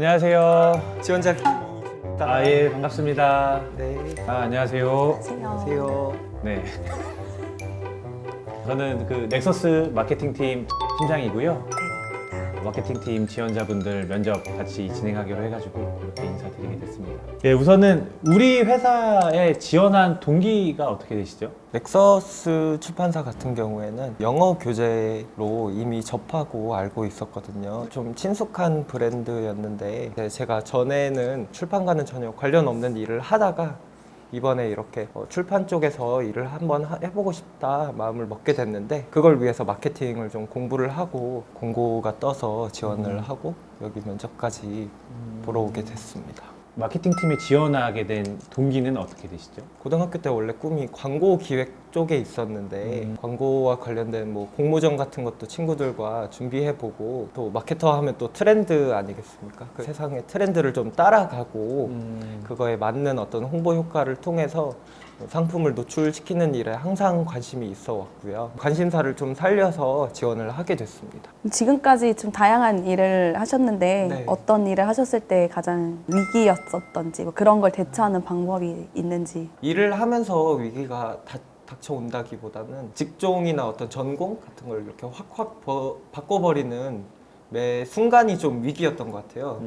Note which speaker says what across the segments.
Speaker 1: 안녕하세요.
Speaker 2: 지원자
Speaker 1: 예, 반갑습니다.
Speaker 2: 네.
Speaker 1: 안녕하세요.
Speaker 2: 안녕하세요.
Speaker 1: 네. 저는 그 넥서스 마케팅팀 팀장이고요. 마케팅팀 지원자분들 면접 같이 진행하기로 해가지고 이렇게 인사드리게 됐습니다. 네, 우선은 우리 회사에 지원한 동기가 어떻게 되시죠?
Speaker 2: 넥서스 출판사 같은 경우에는 영어 교재로 이미 접하고 알고 있었거든요. 좀 친숙한 브랜드였는데 제가 전에는 출판과는 전혀 관련 없는 일을 하다가 이번에 이렇게 출판 쪽에서 일을 한번 해보고 싶다 마음을 먹게 됐는데, 그걸 위해서 마케팅을 좀 공부를 하고 공고가 떠서 지원을 하고 여기 면접까지 보러 오게 됐습니다.
Speaker 1: 마케팅팀에 지원하게 된 동기는 어떻게 되시죠?
Speaker 2: 고등학교 때 원래 꿈이 광고 기획 쪽에 있었는데 광고와 관련된 뭐 공모전 같은 것도 친구들과 준비해보고, 또 마케터 하면 또 트렌드 아니겠습니까? 그 세상의 트렌드를 좀 따라가고 그거에 맞는 어떤 홍보 효과를 통해서 상품을 노출시키는 일에 항상 관심이 있어 왔고요. 관심사를 좀 살려서 지원을 하게 됐습니다.
Speaker 3: 지금까지 좀 다양한 일을 하셨는데
Speaker 2: 네.
Speaker 3: 어떤 일을 하셨을 때 가장 위기였었던지, 뭐 그런 걸 대처하는 방법이 있는지.
Speaker 2: 일을 하면서 위기가 닥쳐온다기보다는 직종이나 어떤 전공 같은 걸 이렇게 확 바꿔버리는 매 순간이 좀 위기였던 것 같아요.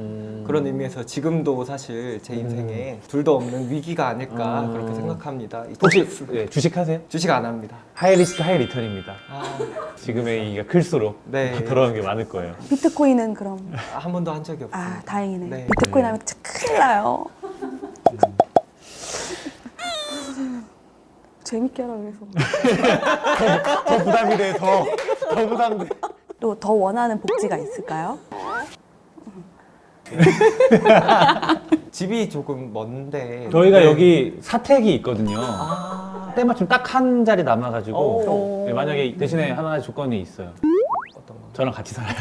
Speaker 2: 그런 의미에서 지금도 사실 제 인생에 둘도 없는 위기가 아닐까 그렇게 생각합니다.
Speaker 1: 혹시 주식 하세요?
Speaker 2: 주식 안 합니다.
Speaker 1: 하이 리스크 하이 리턴입니다.
Speaker 2: 아,
Speaker 1: 지금의 이게 클수록
Speaker 2: 네.
Speaker 1: 돌아오는 게 많을 거예요.
Speaker 3: 비트코인은 그럼
Speaker 2: 한 번도 한 적이 없습니다.
Speaker 3: 아 다행이네.
Speaker 2: 네.
Speaker 3: 비트코인 하면 진짜 큰일 나요. 재밌게 하라 그래서.
Speaker 1: 더 부담이 돼, 더 부담돼.
Speaker 3: 또 더 원하는 복지가 있을까요?
Speaker 2: 집이 조금 먼데
Speaker 1: 저희가
Speaker 2: 네.
Speaker 1: 여기 사택이 있거든요.
Speaker 2: 아,
Speaker 1: 때마침 딱 한 자리 남아가지고
Speaker 3: 오.
Speaker 1: 네, 만약에 대신에 하나의 조건이 있어요.
Speaker 2: 어떤 거?
Speaker 1: 저랑 같이 살아요.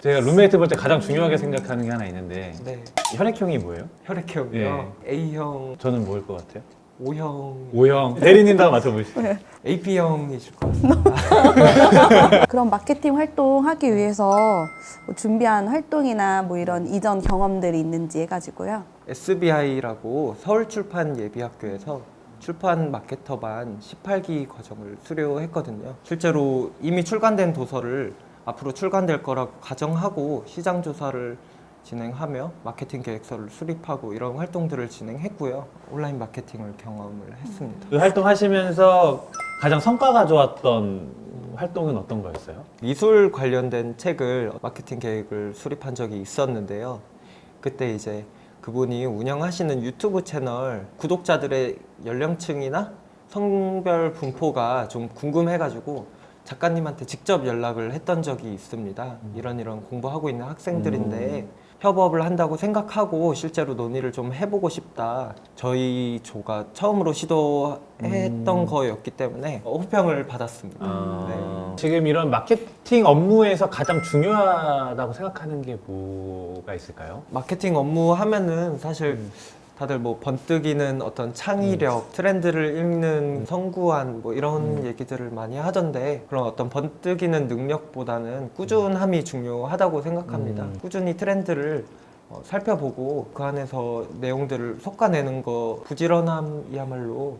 Speaker 1: 제가 룸메이트 볼 때 가장 중요하게 생각하는 게 하나 있는데,
Speaker 2: 네.
Speaker 1: 혈액형이 뭐예요?
Speaker 2: 혈액형이요. A형,
Speaker 1: 저는 뭐일 것 같아요?
Speaker 2: O형,
Speaker 1: O형. 대리님도 한번 맞춰보시죠.
Speaker 2: AP형이실 것 같습니다.
Speaker 3: 그럼 마케팅 활동하기 위해서 뭐 준비한 활동이나 뭐 이런 이전 경험들이 있는지 해가지고요.
Speaker 2: SBI라고 서울출판예비학교에서 출판 마케터반 18기 과정을 수료했거든요. 실제로 이미 출간된 도서를 앞으로 출간될 거라고 가정하고 시장 조사를 진행하며 마케팅 계획서를 수립하고 이런 활동들을 진행했고요. 온라인 마케팅을 경험을 했습니다.
Speaker 1: 그 활동하시면서 가장 성과가 좋았던 활동은 어떤 거였어요?
Speaker 2: 미술 관련된 책을 마케팅 계획을 수립한 적이 있었는데요. 그때 이제 그분이 운영하시는 유튜브 채널 구독자들의 연령층이나 성별 분포가 좀 궁금해가지고 작가님한테 직접 연락을 했던 적이 있습니다. 이런 공부하고 있는 학생들인데 협업을 한다고 생각하고 실제로 논의를 좀 해보고 싶다. 저희 조가 처음으로 시도했던 거였기 때문에 호평을 받았습니다. 네.
Speaker 1: 지금 이런 마케팅 업무에서 가장 중요하다고 생각하는 게 뭐가 있을까요?
Speaker 2: 마케팅 업무 하면은 사실 다들 뭐 번뜩이는 어떤 창의력, 트렌드를 읽는 성구안 뭐 이런 얘기들을 많이 하던데, 그런 어떤 번뜩이는 능력보다는 꾸준함이 중요하다고 생각합니다. 꾸준히 트렌드를 살펴보고 그 안에서 내용들을 솎아내는 거, 부지런함이야말로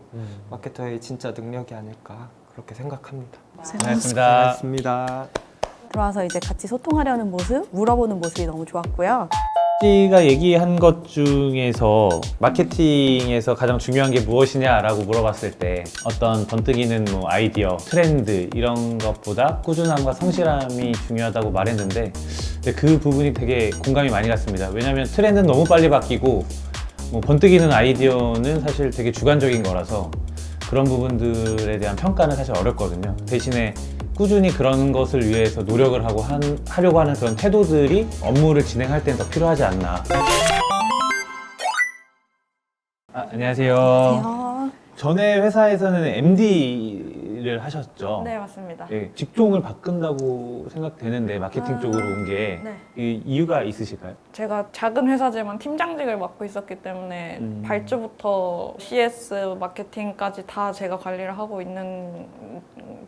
Speaker 2: 마케터의 진짜 능력이 아닐까 그렇게 생각합니다.
Speaker 1: 고맙습니다.
Speaker 2: 고맙습니다.
Speaker 3: 들어와서 이제 같이 소통하려는 모습, 물어보는 모습이 너무 좋았고요.
Speaker 1: 씨가 얘기한 것 중에서 마케팅에서 가장 중요한 게 무엇이냐라고 물어봤을 때 어떤 번뜩이는 뭐 아이디어, 트렌드 이런 것보다 꾸준함과 성실함이 중요하다고 말했는데, 근데 그 부분이 되게 공감이 많이 갔습니다. 왜냐하면 트렌드는 너무 빨리 바뀌고 뭐 번뜩이는 아이디어는 사실 되게 주관적인 거라서 그런 부분들에 대한 평가는 사실 어렵거든요. 대신에 꾸준히 그런 것을 위해서 노력을 하려고 하는 그런 태도들이 업무를 진행할 때는 더 필요하지 않나. 안녕하세요.
Speaker 3: 안녕하세요.
Speaker 1: 전에 회사에서는 MD 일을 하셨죠?
Speaker 4: 네, 맞습니다.
Speaker 1: 예, 직종을 바꾼다고 생각되는데 마케팅
Speaker 4: 아,
Speaker 1: 쪽으로 온 게
Speaker 4: 네.
Speaker 1: 이유가 있으실까요?
Speaker 4: 제가 작은 회사지만 팀장직을 맡고 있었기 때문에 발주부터 CS 마케팅까지 다 제가 관리를 하고 있는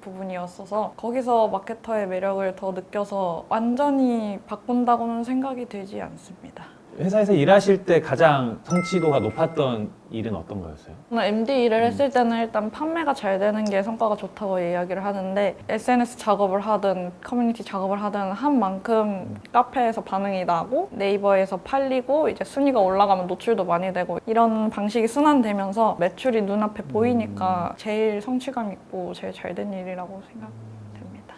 Speaker 4: 부분이었어서 거기서 마케터의 매력을 더 느껴서 완전히 바꾼다고는 생각이 들지 않습니다.
Speaker 1: 회사에서 일하실 때 가장 성취도가 높았던 일은 어떤 거였어요?
Speaker 4: 저는 MD 일을 했을 때는 일단 판매가 잘 되는 게 성과가 좋다고 이야기를 하는데 SNS 작업을 하든 커뮤니티 작업을 하든 한 만큼 카페에서 반응이 나고 네이버에서 팔리고 이제 순위가 올라가면 노출도 많이 되고 이런 방식이 순환되면서 매출이 눈앞에 보이니까 제일 성취감 있고 제일 잘 된 일이라고 생각됩니다.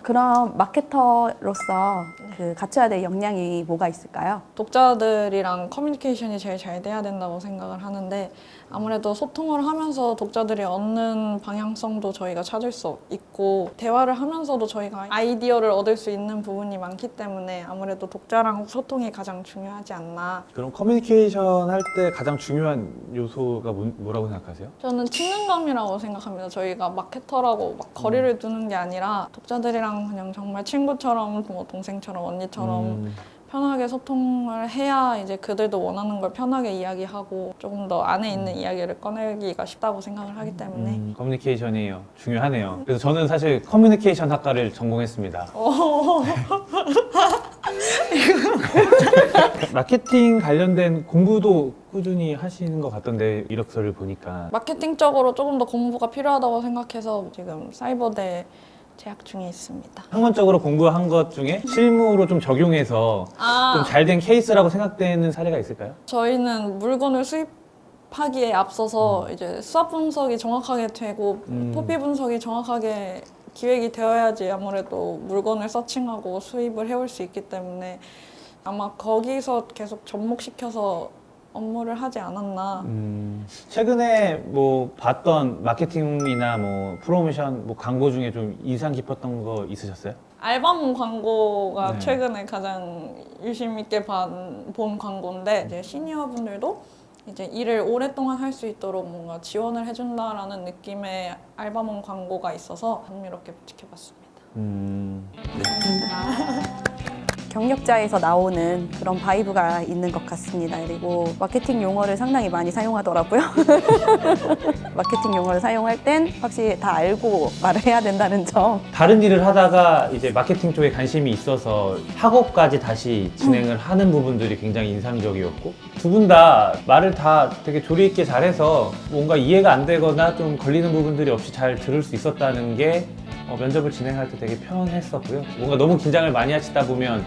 Speaker 3: 그럼 마케터로서 그 갖춰야 될 역량이 뭐가 있을까요?
Speaker 4: 독자들이랑 커뮤니케이션이 제일 잘 돼야 된다고 생각을 하는데 아무래도 소통을 하면서 독자들이 얻는 방향성도 저희가 찾을 수 있고 대화를 하면서도 저희가 아이디어를 얻을 수 있는 부분이 많기 때문에 아무래도 독자랑 소통이 가장 중요하지 않나.
Speaker 1: 그럼 커뮤니케이션 할 때 가장 중요한 요소가 뭐라고 생각하세요?
Speaker 4: 저는 친근감이라고 생각합니다. 저희가 마케터라고 막 거리를 두는 게 아니라 독자들이랑 그냥 정말 친구처럼 뭐 동생처럼 언니처럼 편하게 소통을 해야 이제 그들도 원하는 걸 편하게 이야기하고 조금 더 안에 있는 이야기를 꺼내기가 쉽다고 생각을 하기 때문에
Speaker 1: 커뮤니케이션이 중요하네요. 그래서 저는 사실 커뮤니케이션 학과를 전공했습니다. 마케팅 관련된 공부도 꾸준히 하시는 것 같던데 이력서를 보니까
Speaker 4: 마케팅적으로 조금 더 공부가 필요하다고 생각해서 지금 사이버대 재학 중에 있습니다.
Speaker 1: 학문적으로 공부한 것 중에 실무로 좀 적용해서 좀 잘 된 케이스라고 생각되는 사례가 있을까요?
Speaker 4: 저희는 물건을 수입하기에 앞서서 이제 수압 분석이 정확하게 되고 포피 분석이 정확하게 기획이 되어야지 아무래도 물건을 서칭하고 수입을 해올 수 있기 때문에 아마 거기서 계속 접목시켜서 업무를 하지 않았나.
Speaker 1: 최근에 뭐 봤던 마케팅이나 뭐 프로모션, 뭐 광고 중에 좀 인상 깊었던 거 있으셨어요?
Speaker 4: 알바몬 광고가
Speaker 1: 네.
Speaker 4: 최근에 가장 유심 있게 본 광고인데 이제 시니어분들도 이제 일을 오랫동안 할 수 있도록 뭔가 지원을 해준다라는 느낌의 알바몬 광고가 있어서 흥미롭게 지켜봤습니다.
Speaker 3: 경력자에서 나오는 그런 바이브가 있는 것 같습니다. 그리고 마케팅 용어를 상당히 많이 사용하더라고요. 마케팅 용어를 사용할 땐 확실히 다 알고 말을 해야 된다는 점.
Speaker 1: 다른 일을 하다가 이제 마케팅 쪽에 관심이 있어서 학업까지 다시 진행을 하는 부분들이 굉장히 인상적이었고 두 분 다 말을 다 되게 조리 있게 잘해서 뭔가 이해가 안 되거나 좀 걸리는 부분들이 없이 잘 들을 수 있었다는 게 면접을 진행할 때 되게 편했었고요. 뭔가 너무 긴장을 많이 하시다 보면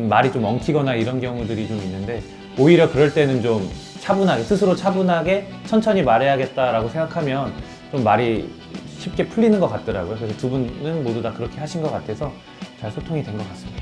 Speaker 1: 말이 좀 엉키거나 이런 경우들이 좀 있는데 오히려 그럴 때는 좀 차분하게 스스로 차분하게 천천히 말해야겠다라고 생각하면 좀 말이 쉽게 풀리는 것 같더라고요. 그래서 두 분은 모두 다 그렇게 하신 것 같아서 잘 소통이 된 것 같습니다.